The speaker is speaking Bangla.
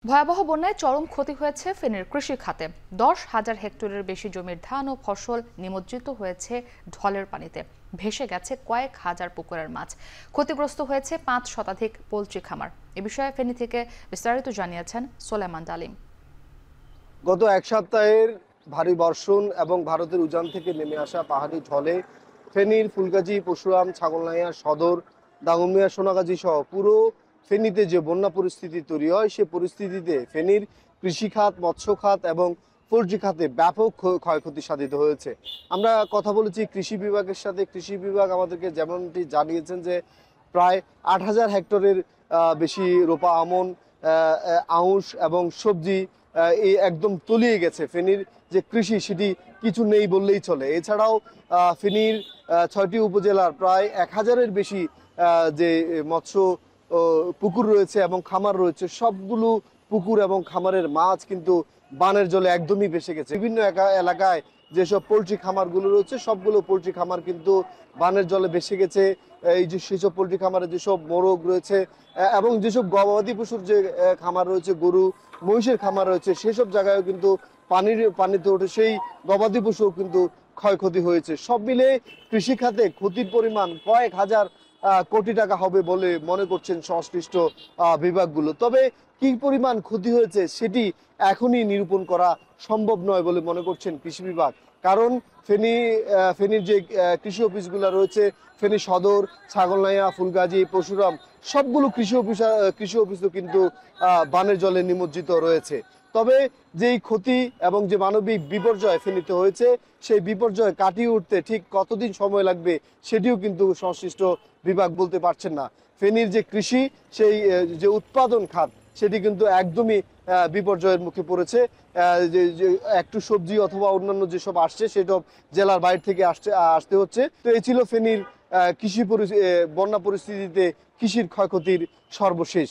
ভয়াবহ বন্যায় চরম ক্ষতি হয়েছে ফেনীর কৃষি খাতে। 10,000 হেক্টরের বেশি জমির ধান ও ফসল নিমজ্জিত হয়েছে ঢলের পানিতে। ভেসে গেছে কয়েক হাজার পুকুরের মাছ। ক্ষতিগ্রস্ত হয়েছে 5 শতাধিক পোল্ট্রি খামার। এ বিষয়ে ফেনী থেকে বিস্তারিত জানিয়েছেন সোলেমান ডালিম। গত এক সপ্তাহের ভারী বর্ষণ এবং ভারতের উজান থেকে নেমে আসা পাহাড়ি ঢলে ফেনীর ফুলগাজী, পরশুরাম, ছাগলনাইয়া, সদর, দাগনভূঞা, সোনাগাজী সহ পুরো ফেনীতে যে বন্যা পরিস্থিতি তৈরি হয়, সে পরিস্থিতিতে ফেনীর কৃষি খাত, মৎস্য খাত এবং পোল্ট্রি খাতে ব্যাপক ক্ষয়ক্ষতি সাধিত হয়েছে। আমরা কথা বলেছি কৃষি বিভাগের সাথে। কৃষি বিভাগ আমাদেরকে যেমনটি জানিয়েছেন যে প্রায় 8,000 হেক্টরের বেশি রোপা আমন, আউশ এবং সবজি এই একদম তলিয়ে গেছে। ফেনীর যে কৃষি সেটি কিছু নেই বললেই চলে। এছাড়াও ফেনীর 6টি উপজেলার প্রায় 1,000-এর বেশি যে মৎস্য পুকুর রয়েছে এবং খামার রয়েছে, সবগুলো পুকুর এবং খামারের মাছ কিন্তু বানের জলে একদমই ভেসে গেছে। বিভিন্ন এলাকায় যেসব পোলট্রি খামারগুলো রয়েছে, সবগুলো পোলট্রি খামার কিন্তু বানের জলে ভেসে গেছে। এই যে সেসব পোলট্রি খামারে যেসব মোরগ রয়েছে এবং যেসব গবাদি পশুর যে খামার রয়েছে, গরু মহিষের খামার রয়েছে, সেসব জায়গায়ও কিন্তু পানিতে ওঠে সেই গবাদি পশুও কিন্তু ক্ষয়ক্ষতি হয়েছে। সব মিলে কৃষি খাতে ক্ষতির পরিমাণ কয়েক হাজার কোটি টাকা হবে বলে মনে করছেন সংশ্লিষ্ট বিভাগগুলো। তবে কি পরিমাণ ক্ষতি হয়েছে সেটি এখনই নিরূপণ করা সম্ভব নয় বলে মনে করছেন কৃষি বিভাগ। কারণ ফেনীর যে কৃষি অফিসগুলো রয়েছে, ফেনী সদর, ছাগলনাইয়া, ফুলগাজী, পরশুরাম, সবগুলো কৃষি অফিসও কিন্তু বানের জলে নিমজ্জিত রয়েছে। তবে যেই ক্ষতি এবং যে মানবিক বিপর্যয় ফেনীতে হয়েছে, সেই বিপর্যয় কাটিয়ে উঠতে ঠিক কতদিন সময় লাগবে সেটিও কিন্তু সংশ্লিষ্ট বিভাগ বলতে পারছেন না। ফেনীর যে কৃষি, সেই যে উৎপাদন খাত, সেটি কিন্তু একদমই বিপর্যয়ের মুখে পড়েছে। যে একটু সবজি অথবা অন্যান্য যেসব আসছে সেসব জেলার বাইরে থেকে আসতে হচ্ছে। তো এই ছিল ফেনীর বন্যা পরিস্থিতিতে কৃষির ক্ষয়ক্ষতির সর্বশেষ।